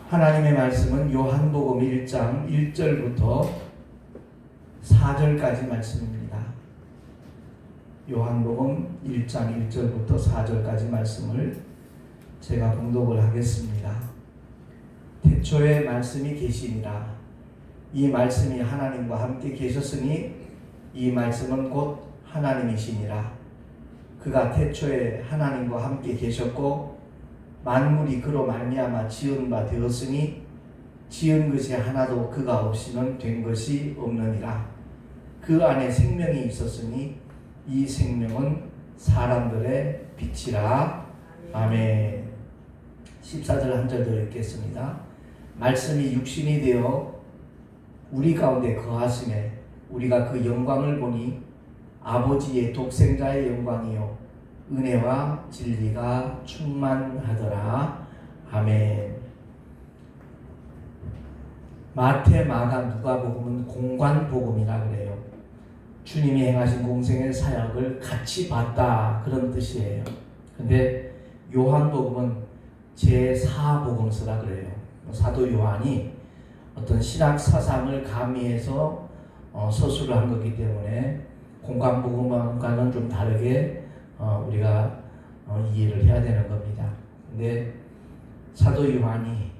하나님의 말씀은 요한복음 1장 1절부터 4절까지 말씀입니다. 요한복음 1장 1절부터 4절까지 말씀을 제가 봉독을 하겠습니다. 태초에 말씀이 계시니라. 이 말씀이 하나님과 함께 계셨으니 이 말씀은 곧 하나님이시니라. 그가 태초에 하나님과 함께 계셨고 만물이 그로 말미암아 지은 바 되었으니 지은 것이 하나도 그가 없이는 된 것이 없느니라. 그 안에 생명이 있었으니 이 생명은 사람들의 빛이라. 아멘. 14절 한 절 더 읽겠습니다. 말씀이 육신이 되어 우리 가운데 거하심에 우리가 그 영광을 보니 아버지의 독생자의 영광이요 은혜와 진리가 충만하더라. 아멘. 마태, 마가, 누가복음은 공관복음이라 그래요. 주님이 행하신 공생의 사역을 같이 봤다 그런 뜻이에요. 근데 요한복음은 제4복음서라 그래요. 사도 요한이 어떤 신학 사상을 가미해서 서술을 한 거기 때문에 공관복음과는 좀 다르게 우리가 이해를 해야 되는 겁니다. 근데 사도 요한이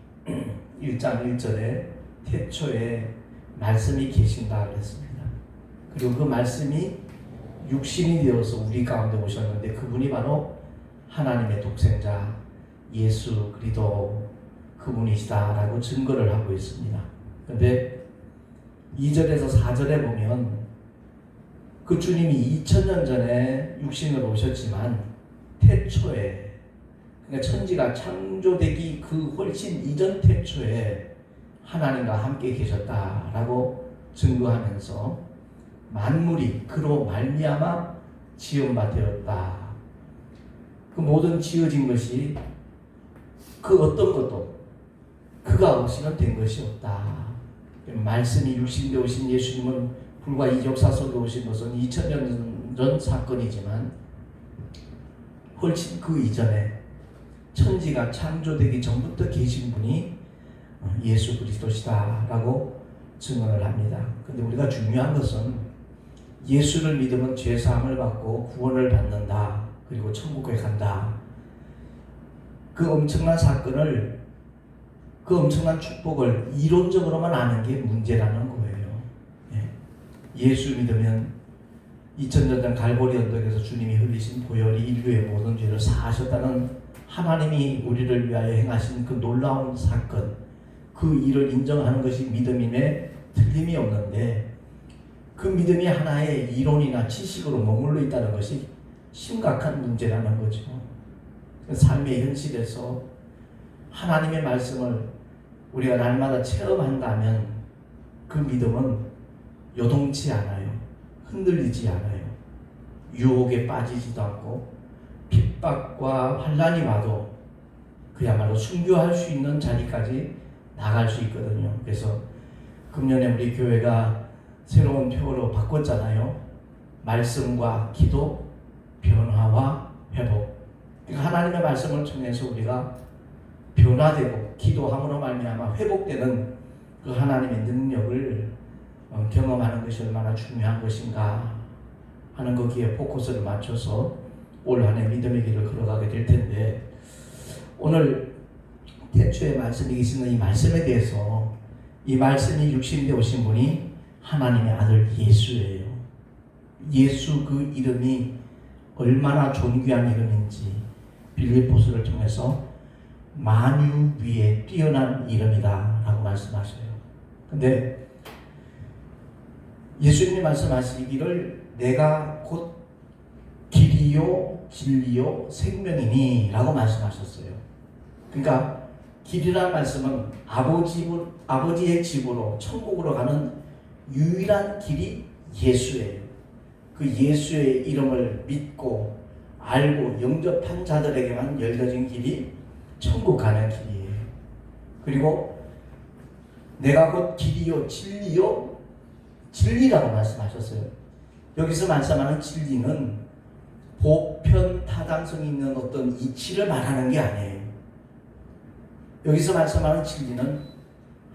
1장 1절에 태초에 말씀이 계신다 그랬습니다. 그리고 그 말씀이 육신이 되어서 우리 가운데 오셨는데 그분이 바로 하나님의 독생자 예수 그리스도 그분이시다라고 증거를 하고 있습니다. 그런데 2절에서 4절에 보면 그 주님이 2000년 전에 육신으로 오셨지만 태초에 그러니까 천지가 창조되기 그 훨씬 이전 태초에 하나님과 함께 계셨다라고 증거하면서 만물이 그로 말미암아 지은 바 되었다. 그 모든 지어진 것이 그 어떤 것도 그가 없이는 된 것이 없다. 말씀이 육신되어 오신 예수님은 불과 이 역사 속에 오신 것은 2000년 전 사건이지만 훨씬 그 이전에 천지가 창조되기 전부터 계신 분이 예수 그리스도시다라고 증언을 합니다. 그런데 우리가 중요한 것은 예수를 믿으면 죄사함을 받고 구원을 받는다. 그리고 천국에 간다. 그 엄청난 사건을 그 엄청난 축복을 이론적으로만 아는 게 문제라는 거예요. 예수 믿으면 2000년 전 갈보리 언덕에서 주님이 흘리신 보혈이 인류의 모든 죄를 사하셨다는 하나님이 우리를 위하여 행하신 그 놀라운 사건, 그 일을 인정하는 것이 믿음임에 틀림이 없는데 그 믿음이 하나의 이론이나 지식으로 머물러 있다는 것이 심각한 문제라는 거죠. 삶의 현실에서 하나님의 말씀을 우리가 날마다 체험한다면 그 믿음은 요동치 않아요. 흔들리지 않아요. 유혹에 빠지지도 않고 핍박과 환난이 와도 그야말로 순교할 수 있는 자리까지 나갈 수 있거든요. 그래서 금년에 우리 교회가 새로운 표어로 바꿨잖아요. 말씀과 기도, 변화와 회복. 그러니까 하나님의 말씀을 통해서 우리가 변화되고 기도함으로 말미암아 회복되는 그 하나님의 능력을 경험하는 것이 얼마나 중요한 것인가 하는 거기에 포커스를 맞춰서 올 한 해 믿음의 길을 걸어가게 될 텐데 오늘 태초에 말씀이 계시는 이 말씀에 대해서 이 말씀이 육신되어 오신 분이 하나님의 아들 예수예요. 예수 그 이름이 얼마나 존귀한 이름인지 빌립보서를 통해서 만유 위에 뛰어난 이름이다 라고 말씀하셔요. 근데 예수님이 말씀하시기를 내가 곧 길이요 진리요 생명이니 라고 말씀하셨어요. 그러니까 길이라는 말씀은 아버지의 집으로 천국으로 가는 유일한 길이 예수예요. 그 예수의 이름을 믿고 알고 영접한 자들에게만 열려진 길이 천국 가는 길이에요. 그리고 내가 곧 길이요 진리요 진리라고 말씀하셨어요. 여기서 말씀하는 진리는 보편 타당성이 있는 어떤 이치를 말하는 게 아니에요. 여기서 말씀하는 진리는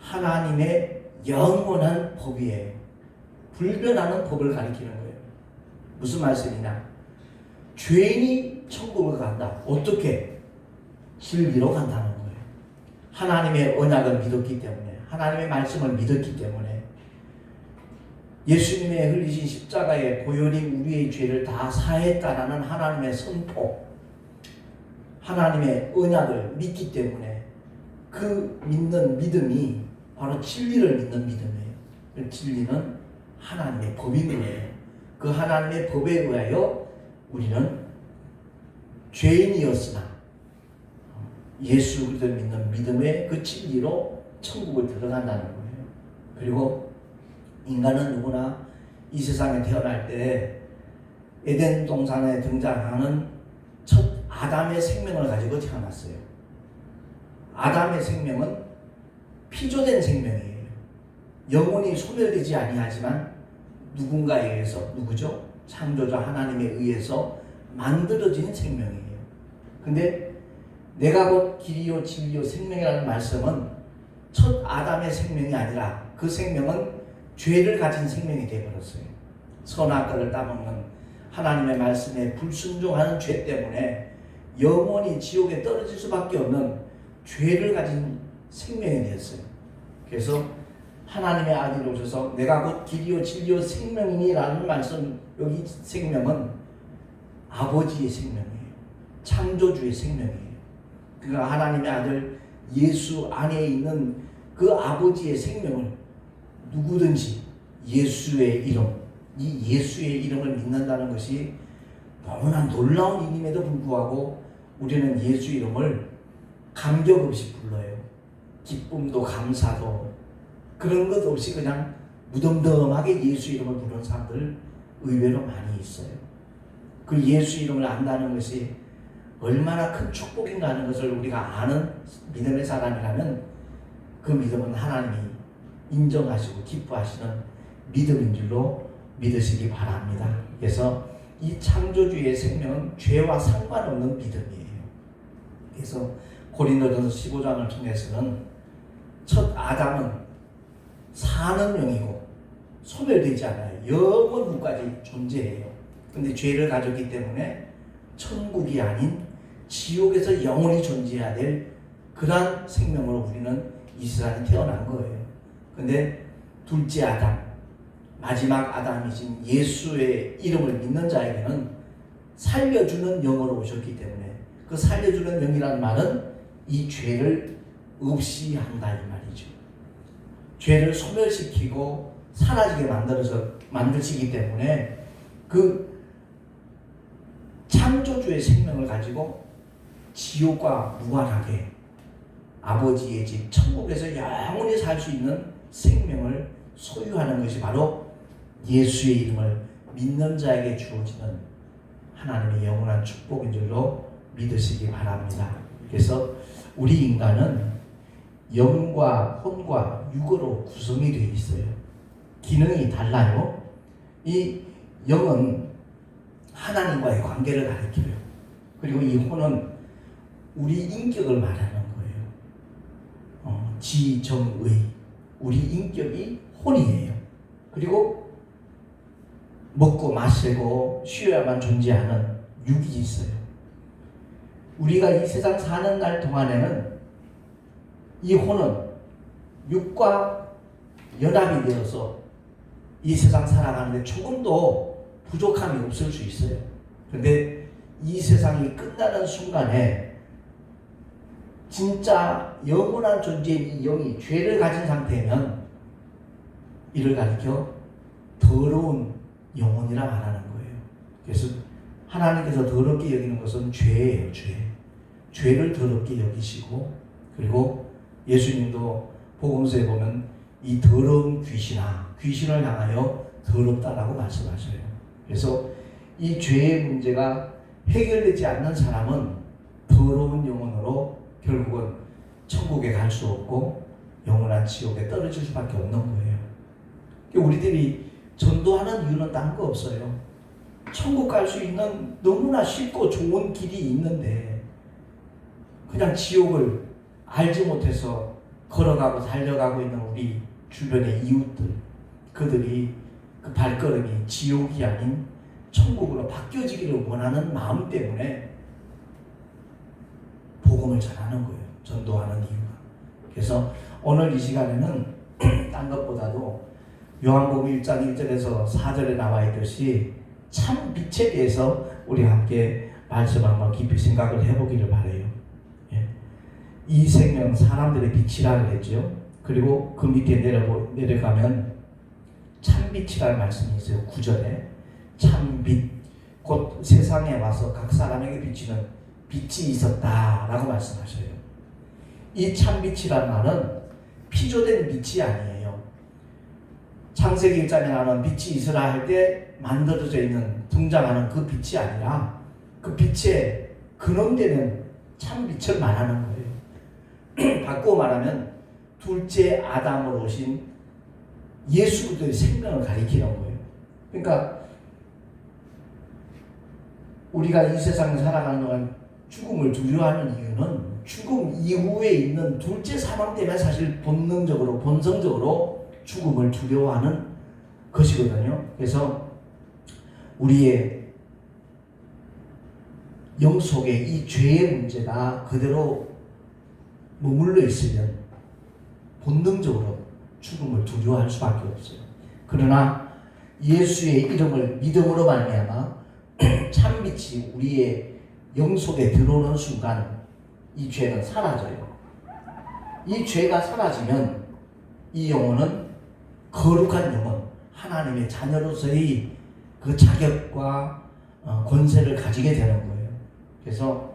하나님의 영원한 법이에요. 불변하는 법을 가리키는 거예요. 무슨 말씀이냐? 죄인이 천국을 간다. 어떻게? 진리로 간다는 거예요. 하나님의 언약을 믿었기 때문에, 하나님의 말씀을 믿었기 때문에, 예수님의 흘리신 십자가의 보혈이 우리의 죄를 다 사했다라는 하나님의 선포, 하나님의 언약을 믿기 때문에 그 믿는 믿음이 바로 진리를 믿는 믿음이에요. 진리는 하나님의 법인 거예요. 그 하나님의 법에 의하여 우리는 죄인이었으나 예수 그리스도를 믿는 믿음의 그 진리로 천국을 들어간다는 거예요. 그리고 인간은 누구나 이 세상에 태어날 때 에덴 동산에 등장하는 첫 아담의 생명을 가지고 태어났어요. 아담의 생명은 피조된 생명이에요. 영원히 소멸되지 아니하지만 누군가에 의해서, 누구죠? 창조자 하나님에 의해서 만들어진 생명이에요. 근데 내가 곧 길이요 진리요 생명이라는 말씀은 첫 아담의 생명이 아니라 그 생명은 죄를 가진 생명이 되어버렸어요. 선악과를 따먹는 하나님의 말씀에 불순종하는 죄 때문에 영원히 지옥에 떨어질 수밖에 없는 죄를 가진 생명이 되었어요. 그래서 하나님의 아들이 오셔서 내가 곧 길이요 진리요 생명이니 라는 말씀, 여기 생명은 아버지의 생명이에요. 창조주의 생명이에요. 그러니까 하나님의 아들 예수 안에 있는 그 아버지의 생명을 누구든지 예수의 이름, 이 예수의 이름을 믿는다는 것이 너무나 놀라운 일임에도 불구하고 우리는 예수 이름을 감격 없이 불러요. 기쁨도 감사도 그런 것 없이 그냥 무덤덤하게 예수 이름을 부르는 사람들 의외로 많이 있어요. 그 예수 이름을 안다는 것이 얼마나 큰 축복인가 하는 것을 우리가 아는 믿음의 사람이라면 그 믿음은 하나님이 인정하시고 기뻐하시는 믿음인 줄로 믿으시기 바랍니다. 그래서 이 창조주의 생명은 죄와 상관없는 믿음이에요. 그래서 고린도전서 15장을 통해서는 첫 아담은 사는 영이고 소멸되지 않아요. 영원까지 존재해요. 근데 죄를 가졌기 때문에 천국이 아닌 지옥에서 영원히 존재해야 될 그러한 생명으로 우리는 이 세상에 태어난 거예요. 근데 둘째 아담, 마지막 아담이신 예수의 이름을 믿는 자에게는 살려주는 영으로 오셨기 때문에 그 살려주는 영이라는 말은 이 죄를 없이 한다 이 말이죠. 죄를 소멸시키고 사라지게 만드시기 때문에 그 창조주의 생명을 가지고 지옥과 무관하게 아버지의 집 천국에서 영원히 살 수 있는 생명을 소유하는 것이 바로 예수의 이름을 믿는 자에게 주어지는 하나님의 영원한 축복인 줄로 믿으시기 바랍니다. 그래서 우리 인간은 영과 혼과 육으로 구성이 되어 있어요. 기능이 달라요. 이 영은 하나님과의 관계를 가리켜요. 그리고 이 혼은 우리 인격을 말하는 거예요. 지정의, 우리 인격이 혼이에요. 그리고 먹고 마시고 쉬어야만 존재하는 육이 있어요. 우리가 이 세상 사는 날 동안에는 이 혼은 육과 연합이 되어서 이 세상 살아가는데 조금도 부족함이 없을 수 있어요. 그런데 이 세상이 끝나는 순간에 진짜 영원한 존재인 이 영이 죄를 가진 상태면 이를 가리켜 더러운 영혼이라 말하는 거예요. 그래서 하나님께서 더럽게 여기는 것은 죄예요. 죄를 더럽게 여기시고, 그리고 예수님도 복음서에 보면 이 더러운 귀신을 향하여 더럽다라고 말씀하셔요. 그래서 이 죄의 문제가 해결되지 않는 사람은 더러운 영혼으로 결국은 천국에 갈 수 없고 영원한 지옥에 떨어질 수밖에 없는 거예요. 우리들이 전도하는 이유는 딴 거 없어요. 천국 갈 수 있는 너무나 쉽고 좋은 길이 있는데 그냥 지옥을 알지 못해서 걸어가고 달려가고 있는 우리 주변의 이웃들, 그들이 그 발걸음이 지옥이 아닌 천국으로 바뀌어지기를 원하는 마음 때문에 복음을 전하는 거예요. 전도하는 이유가. 그래서 오늘 이 시간에는 딴 것보다도 요한복음 1장 1절에서 4절에 나와 있듯이 참 빛에 대해서 우리 함께 말씀 한번 깊이 생각을 해보기를 바라요. 예. 이 생명 사람들의 빛이라 그랬죠. 그리고 그 밑에 내려가면 참빛이라는 말씀이 있어요. 9절에 참빛, 곧 세상에 와서 각 사람에게 비치는 빛이 있었다라고 말씀하셔요. 이 참빛이라는 말은 피조된 빛이 아니에요. 창세기 1장에 나오는 빛이 있으라 할 때 만들어져 있는 등장하는 그 빛이 아니라 그 빛의 근원되는 참빛을 말하는 거예요. 바꾸어 말하면 둘째 아담으로 오신 예수 그리스도의 생명을 가리키는 거예요. 그러니까 우리가 이 세상을 살아가는 동안 죽음을 두려워하는 이유는 죽음 이후에 있는 둘째 사망 때문에 사실 본능적으로 본성적으로 죽음을 두려워하는 것이거든요. 그래서 우리의 영 속에 이 죄의 문제가 그대로 머물러 있으면 본능적으로 죽음을 두려워할 수밖에 없어요. 그러나 예수의 이름을 믿음으로 말미암아 참빛이 우리의 영 속에 들어오는 순간 이 죄는 사라져요. 이 죄가 사라지면 이 영혼은 거룩한 영혼, 하나님의 자녀로서의 그 자격과 권세를 가지게 되는 거예요. 그래서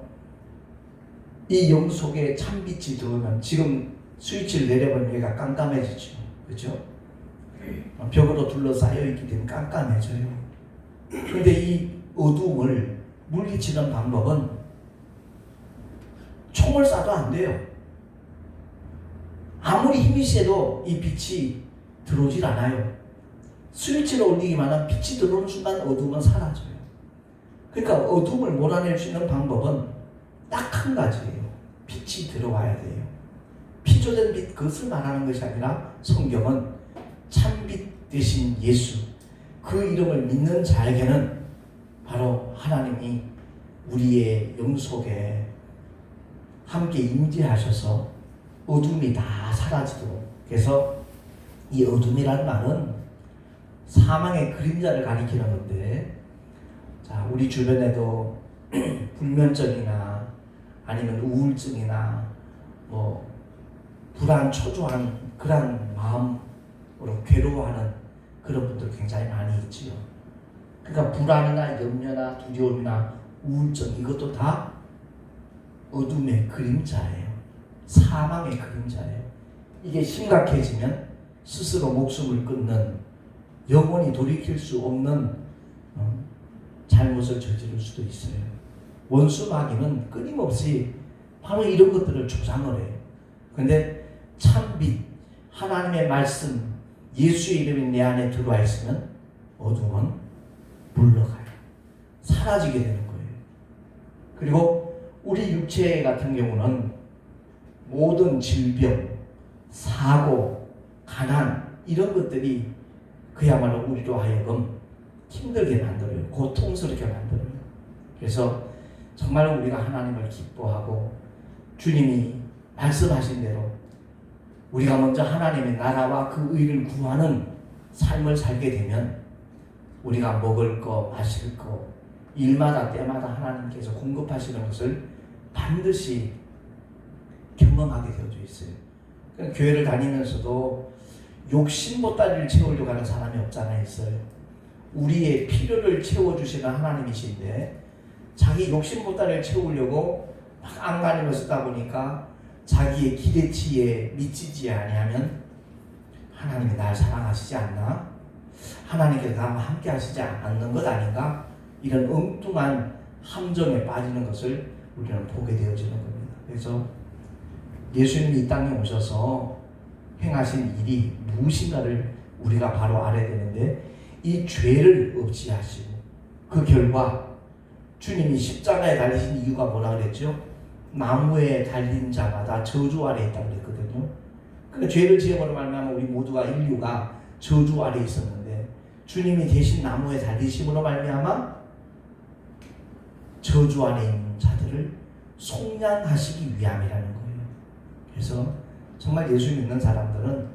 이 영 속에 참빛이 들어오면 지금 스위치를 내려보면 여기가 깜깜해지죠. 그렇죠? 벽으로 둘러싸여 있기 때문에 깜깜해져요. 그런데 이 어두움을 물리치는 방법은 총을 쏴도 안 돼요. 아무리 힘이 세도 이 빛이 들어오질 않아요. 스위치를 올리기만 하면 빛이 들어오는 순간 어두움은 사라져요. 그러니까 어두움을 몰아낼 수 있는 방법은 딱 한 가지예요. 빛이 들어와야 돼요. 피조된 빛, 그것을 말하는 것이 아니라 성경은 참빛 되신 예수, 그 이름을 믿는 자에게는 바로 하나님이 우리의 영 속에 함께 임재하셔서 어둠이 다 사라지도록. 그래서 이 어둠이라는 말은 사망의 그림자를 가리키는 건데, 자, 우리 주변에도 불면증이나 아니면 우울증이나 뭐 불안, 초조한 그런 마음으로 괴로워하는 그런 분들 굉장히 많이 있지요. 그러니까 불안이나 염려나 두려움이나 우울증, 이것도 다 어둠의 그림자예요. 사망의 그림자예요. 이게 심각해지면 스스로 목숨을 끊는, 영원히 돌이킬 수 없는 잘못을 저지를 수도 있어요. 원수 마귀는 끊임없이 바로 이런 것들을 조장을 해요. 그런데 참빛, 하나님의 말씀, 예수의 이름이 내 안에 들어와 있으면 어둠은 물러가요. 사라지게 되는 거예요. 그리고 우리 육체 같은 경우는 모든 질병, 사고, 가난, 이런 것들이 그야말로 우리로 하여금 힘들게 만들어요. 고통스럽게 만들어요. 그래서 정말 우리가 하나님을 기뻐하고 주님이 말씀하신 대로 우리가 먼저 하나님의 나라와 그 의를 구하는 삶을 살게 되면 우리가 먹을 거, 마실 거, 일마다 때마다 하나님께서 공급하시는 것을 반드시 경험하게 되어져 있어요. 그러니까 교회를 다니면서도 욕심 보따리를 채우려고 하는 사람이 없잖아요. 있어요. 우리의 필요를 채워주시는 하나님이신데 자기 욕심 보따리를 채우려고 막 안간힘을 쓰다 보니까 자기의 기대치에 미치지 아니하면 하나님이 날 사랑하시지 않나? 하나님께서 나와 함께 하시지 않는 것 아닌가? 이런 엉뚱한 함정에 빠지는 것을 우리는 보게 되어지는 겁니다. 그래서 예수님이 이 땅에 오셔서 행하신 일이 무엇인가를 우리가 바로 알아야 되는데, 이 죄를 없이하시고 그 결과 주님이 십자가에 달리신 이유가 뭐라 그랬죠? 나무에 달린 자마다 저주 아래 있다고 그랬거든요. 그러니까 죄를 지음으로 말미암아 우리 모두가 인류가 저주 아래 있었는데 주님이 대신 나무에 달리심으로 말미암아 저주 안에 있는 자들을 속량하시기 위함이라는 거예요. 그래서 정말 예수 믿는 사람들은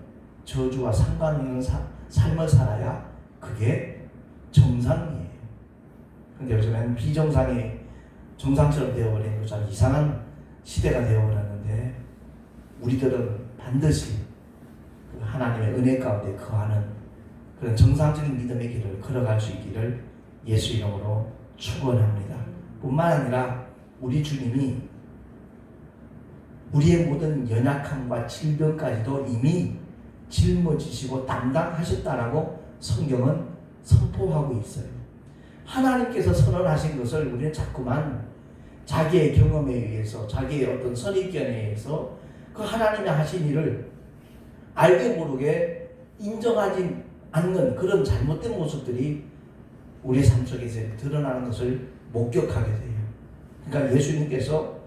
저주와 상관없는 삶을 살아야 그게 정상이에요. 근데 요즘에는 비정상이 정상처럼 되어버린 것처럼 이상한 시대가 되어버렸는데 우리들은 반드시 하나님의 은혜 가운데 거하는 그런 정상적인 믿음의 길을 걸어갈 수 있기를 예수 이름으로 축원합니다. 뿐만 아니라 우리 주님이 우리의 모든 연약함과 질병까지도 이미 짊어지시고 담당하셨다라고 성경은 선포하고 있어요. 하나님께서 선언하신 것을 우리는 자꾸만 자기의 경험에 의해서 자기의 어떤 선입견에 의해서 그 하나님의 하신 일을 알게 모르게 인정하지 않는 그런 잘못된 모습들이 우리 삶 속에서 드러나는 것을 목격하게 돼요. 그러니까 예수님께서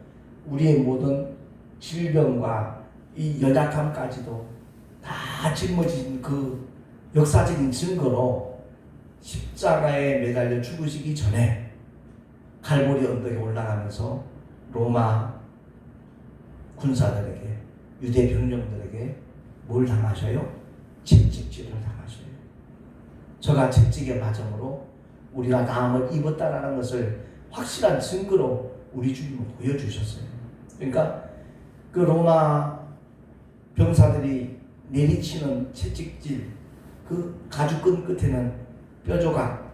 우리의 모든 질병과 이 연약함까지도 다 짊어진 그 역사적인 증거로 십자가에 매달려 죽으시기 전에 갈보리 언덕에 올라가면서 로마 군사들에게 유대 병력들에게 뭘 당하셔요? 채찍질을 당하셔요. 저가 채찍의 마정으로 우리가 나음을 입었다라는 것을 확실한 증거로 우리 주님은 보여주셨어요. 그러니까 그 로마 병사들이 내리치는 채찍질, 그 가죽끈 끝에는 뼈조각,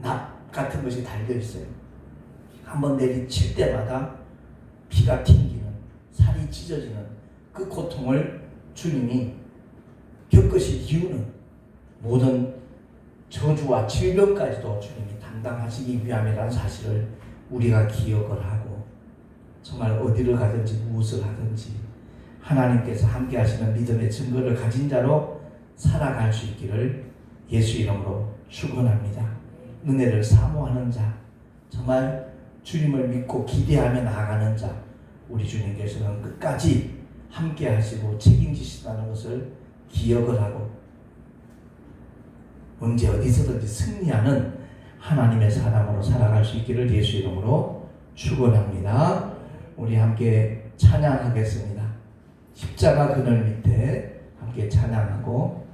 납 같은 것이 달려있어요. 한번 내리칠 때마다 피가 튕기는, 살이 찢어지는 그 고통을 주님이 겪으실 이유는 모든 저주와 질병까지도 주님이 담당하시기 위함이라는 사실을 우리가 기억을 하고 정말 어디를 가든지 무엇을 하든지 하나님께서 함께 하시는 믿음의 증거를 가진 자로 살아갈 수 있기를 예수 이름으로 축원합니다. 은혜를 사모하는 자, 정말 주님을 믿고 기대하며 나아가는 자, 우리 주님께서는 끝까지 함께 하시고 책임지시다는 것을 기억을 하고 언제 어디서든지 승리하는 하나님의 사람으로 살아갈 수 있기를 예수 이름으로 축원합니다. 우리 함께 찬양하겠습니다. 십자가 그늘 밑에 함께 찬양하고